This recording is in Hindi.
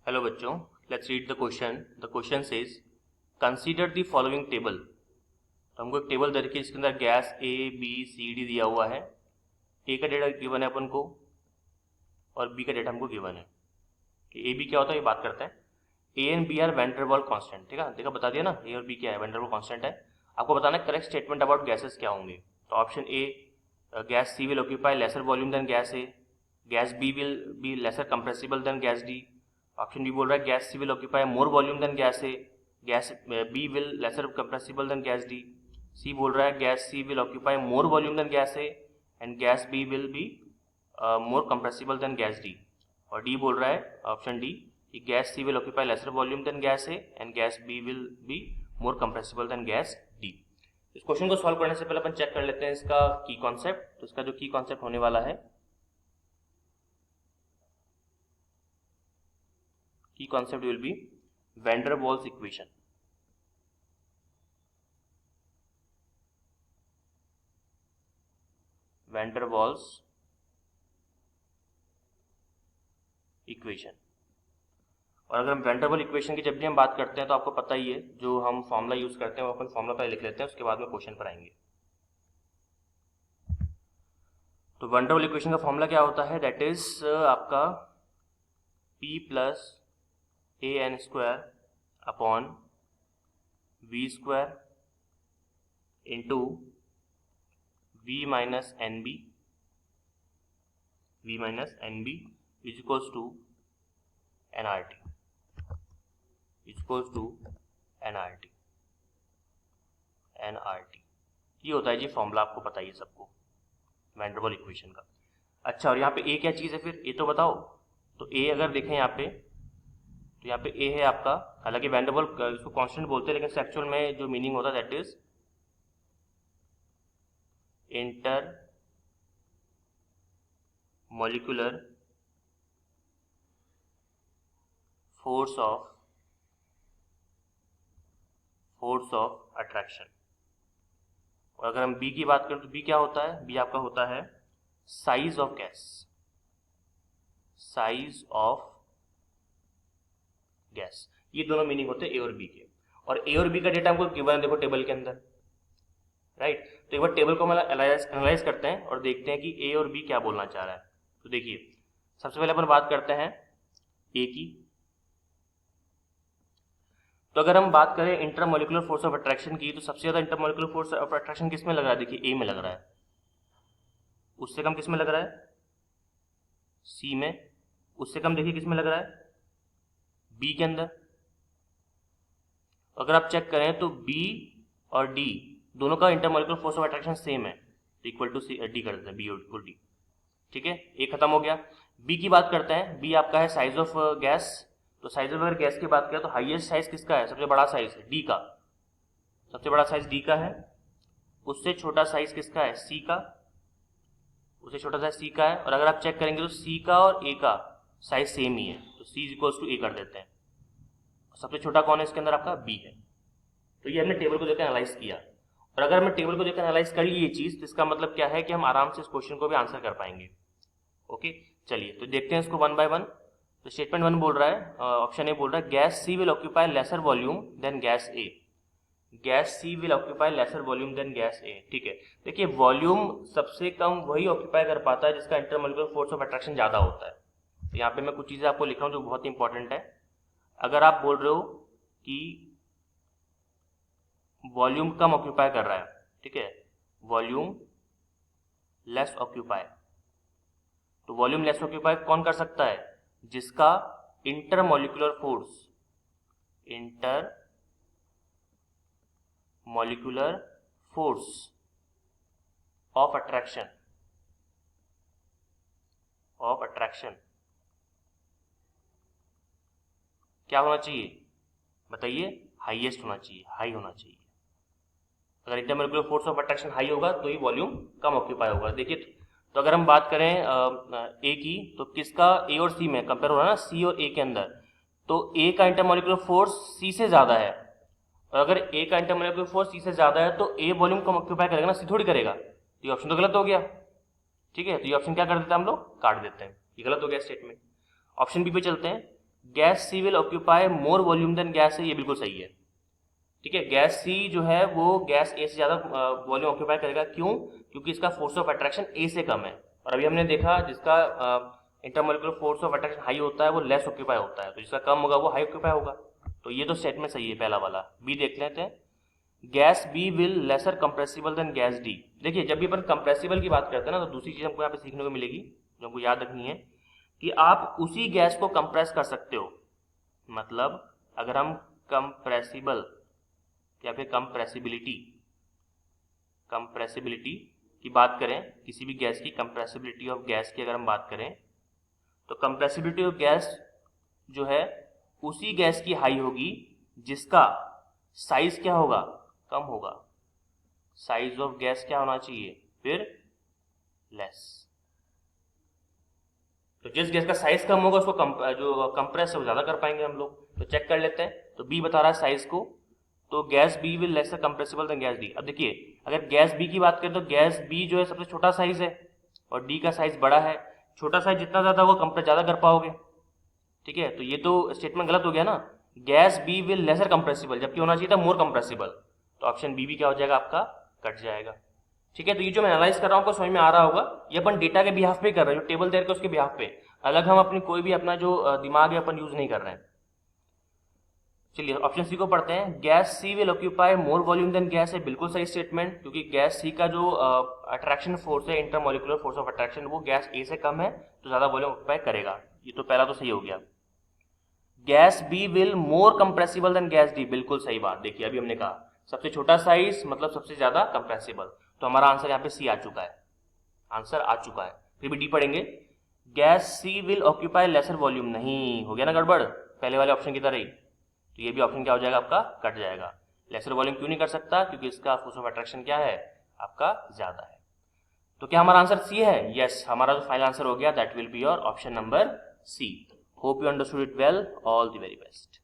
हेलो बच्चों, let's read the question. The question says consider the following table. तो हमको एक टेबल दे रखी है जिसके अंदर gas A B C D दिया हुआ है। ए का डेटा गिवन है अपन को और बी का डेटा हमको गिवन है कि ए बी क्या होता है ये बात करते हैं। A and B are van der Waals constant. ठीक है, देखा बता दिया ना, ए और बी क्या है, वैन डेर वाल्स कांस्टेंट है। आपको बताना है करेक्ट स्टेटमेंट अबाउट गैसेस क्या होंगे। तो option A, gas C will occupy lesser volume than gas A, gas B will be lesser compressible than gas D. Option B बोल रहा है gas C will occupy more volume than gas A, gas B will lesser compressible than gas D. C बोल रहा है gas C will occupy more volume than gas A and gas B will be more compressible than gas D. और डी बोल रहा है ऑप्शन डी कि gas C will occupy lesser volume than gas A and gas B will be more compressible than gas D. इस क्वेश्चन को सॉल्व करने से पहले अपन चेक कर लेते हैं इसका की कॉन्सेप्ट। तो इसका जो की कॉन्सेप्ट होने वाला है, की concept will be van der Waals equation। van der Waals equation। और अगर हम वैन डर वाल्स इक्वेशन की जब भी हम बात करते हैं तो आपको पता ही है जो हम फॉर्मूला यूज करते हैं वो अपन फॉर्मूला पहले लिख लेते हैं, उसके बाद में क्वेश्चन पर आएंगे। तो वैन डर वाल्स इक्वेशन का फॉर्मूला क्या होता है, दैट इज आपका P plus a n square upon V square into V minus n b is equals to n R T ये होता है जी फॉर्मूला, आपको पता ही है सबको वैन डर वाल्स इक्वेशन का। अच्छा, और यहाँ पे ए क्या चीज़ है फिर, ए तो बताओ। तो ए अगर देखें यहाँ पे, तो यहाँ पे ए है आपका, हालांकि वैन डर वाल्स इसको कांस्टेंट बोलते हैं लेकिन एक्चुअल में जो मीनिंग होता है that is inter molecular force of attraction. और अगर हम बी की बात करें तो बी क्या होता है, बी आपका होता है साइज ऑफ गैस। ये दोनों मीनिंग होते हैं ए और बी के। और ए और बी का डेटा हमको गिवन है, देखो टेबल के अंदर, राइट। तो एक बार टेबल को हम एनालाइज करते हैं और देखते हैं कि ए और बी क्या बोलना चाह रहा है। तो देखिए, सबसे पहले अपन बात करते हैं ए की। तो अगर हम बात करें इंटरमोलिकुलर फोर्स ऑफ अट्रैक्शन की, तो सबसे ज्यादा इंटरमोलिकुलर फोर्स ऑफ अट्रैक्शन किस में लग रहा है, देखिए ए में लग रहा है। उससे कम किस में लग रहा है, सी में। उससे कम देखिए किस में लग रहा है, बी के अंदर। अगर आप चेक करें तो बी और डी दोनों का intermolecular force of attraction same है, इक्वल टू डी कर देते हैं, बी इक्वल डी। ठीक है, ए खत्म हो गया। बी की बात करते हैं, बी आपका है साइज ऑफ गैस। तो साइज ऑफ गैस की बात करें तो हाईएस्ट साइज किसका है, सबसे बड़ा साइज डी का, सबसे बड़ा साइज डी का है। उससे छोटा साइज किसका है, सी का, उससे छोटा साइज सी का है। और अगर आप चेक करेंगे तो सी का और ए का साइज सेम ही है, तो सी इज इक्वल्स टू ए कर देते हैं। सबसे छोटा कौन है इसके अंदर, आपका बी है। तो ये हमने टेबल को देखकर एनालाइज किया। और अगर हमने टेबल को देखकर एनालाइज कर ली ये चीज, तो इसका मतलब क्या है कि हम आराम से इस क्वेश्चन को भी आंसर कर पाएंगे। ओके, चलिए तो देखते हैं इसको वन बाय वन। तो स्टेटमेंट वन बोल रहा है, ऑप्शन ए बोल रहा है gas C will occupy lesser volume than gas A. Gas C will occupy lesser volume than gas A. ठीक है, देखिए वॉल्यूम सबसे कम वही ऑक्यूपाई कर पाता है जिसका इंटरमोलिकुलर फोर्स ऑफ अट्रैक्शन ज्यादा होता है। तो यहाँ पे मैं कुछ चीजें आपको लिख रहा हूँ जो बहुत इंपॉर्टेंट है। अगर आप बोल रहे हो कि वॉल्यूम कम ऑक्यूपाई कर रहा है, ठीक है, वॉल्यूम लेस ऑक्यूपाई, तो वॉल्यूम लेस ऑक्यूपाई कौन कर सकता है, जिसका इंटरमोलिकुलर फोर्स ऑफ अट्रैक्शन क्या होना चाहिए, बताइए, हाईएस्ट होना चाहिए, हाई होना चाहिए। अगर intermolecular force of attraction high होगा तो ही वॉल्यूम कम ऑक्यूपाई होगा। देखिए, तो अगर हम बात करें ए की, तो किसका, ए और सी में कंपेयर हो रहा है ना, सी और ए के अंदर, तो ए का इंटरमोलिकुलर फोर्स सी से ज्यादा है। और अगर ए का इंटरमोलिकुलर फोर्स सी से ज्यादा है तो ए वॉल्यूम कम ऑक्यूपाई करेगा ना, सी थोड़ी करेगा। तो ये ऑप्शन तो गलत हो गया। ठीक है, तो ये ऑप्शन क्या कर देते हैं हम लोग, काट देते हैं, ये गलत हो गया स्टेटमेंट। ऑप्शन बी पे चलते हैं। Gas C will occupy more volume than gas A, ये बिल्कुल सही है। ठीक है, गैस सी जो है वो गैस ए से ज़्यादा वॉल्यूम ऑक्यूपाई करेगा। क्यों? क्योंकि इसका फोर्स ऑफ अट्रैक्शन ए से कम है, और अभी हमने देखा जिसका intermolecular force of attraction high होता है वो लेस ऑक्यूपाई होता है, तो जिसका कम होगा वो हाई ऑक्यूपाई होगा। तो ये तो स्टेटमेंट सही है पहला वाला। बी देख लेते हैं, gas B will lesser compressible than gas D. देखिए जब भी अपन कंप्रेसिबल की बात करते हैं ना, तो दूसरी चीज़ हमको यहाँ पे सीखने को मिलेगी जो हमको याद रखनी है कि आप उसी गैस को कंप्रेस कर सकते हो। मतलब अगर हम कंप्रेसिबल या फिर कंप्रेसिबिलिटी की बात करें, किसी भी गैस की कंप्रेसिबिलिटी ऑफ गैस की अगर हम बात करें, तो कंप्रेसिबिलिटी ऑफ गैस जो है उसी गैस की हाई होगी जिसका साइज क्या होगा, कम होगा। साइज ऑफ गैस क्या होना चाहिए फिर, लेस। तो जिस गैस का साइज कम होगा उसको जो कंप्रेस है वो ज्यादा कर पाएंगे हम लोग। तो चेक कर लेते हैं, तो बी बता रहा है साइज को, तो gas B will lesser compressible than gas D. अब देखिए अगर गैस बी की बात करें तो गैस बी जो है सबसे छोटा साइज है और डी का साइज बड़ा है। छोटा साइज जितना ज्यादा होगा कंप्रेस ज्यादा कर पाओगे। ठीक है, तो ये तो स्टेटमेंट गलत हो गया ना, gas B will lesser compressible, जबकि होना चाहिए था मोर कंप्रेसिबल। तो ऑप्शन बी भी क्या हो जाएगा आपका, कट जाएगा। ठीक है, तो ये जो मैं एनालाइज कर रहा हूँ आपको समझ में आ रहा होगा, ये अपन डेटा के बिहाफ पे कर रहे हैं, जो टेबल दे रखे उसके बिहाफ पे। अलग हम अपनी कोई भी अपना जो दिमाग है अपन यूज नहीं कर रहे हैं। चलिए ऑप्शन सी को पढ़ते हैं, gas C will occupy more volume than gas है, बिल्कुल सही स्टेटमेंट, क्योंकि गैस सी का जो अट्रैक्शन फोर्स है, इंटरमोलिकुलर फोर्स ऑफ अट्रैक्शन, वो गैस ए से कम है तो ज्यादा वॉल्यूम ऑक्यूपाई करेगा। ये तो पहला तो सही हो गया। Gas B will more compressible than gas D, बिल्कुल सही बात। देखिए अभी हमने कहा सबसे छोटा साइज मतलब सबसे ज्यादा कंप्रेसिबल, तो हमारा आंसर यहाँ पे सी आ चुका है, आंसर आ चुका है। फिर भी डी पढ़ेंगे, gas C will occupy lesser volume, नहीं हो गया ना गड़बड़ पहले वाले ऑप्शन की तरह ही। तो ये भी ऑप्शन क्या हो जाएगा आपका, कट जाएगा। लेसर वॉल्यूम क्यों नहीं कर सकता, क्योंकि इसका फोर्स ऑफ अट्रैक्शन क्या है आपका, ज्यादा है। तो क्या हमारा आंसर सी है? यस, हमारा जो फाइनल आंसर हो गया that will be your option number C. Hope you understood it well, all the very best.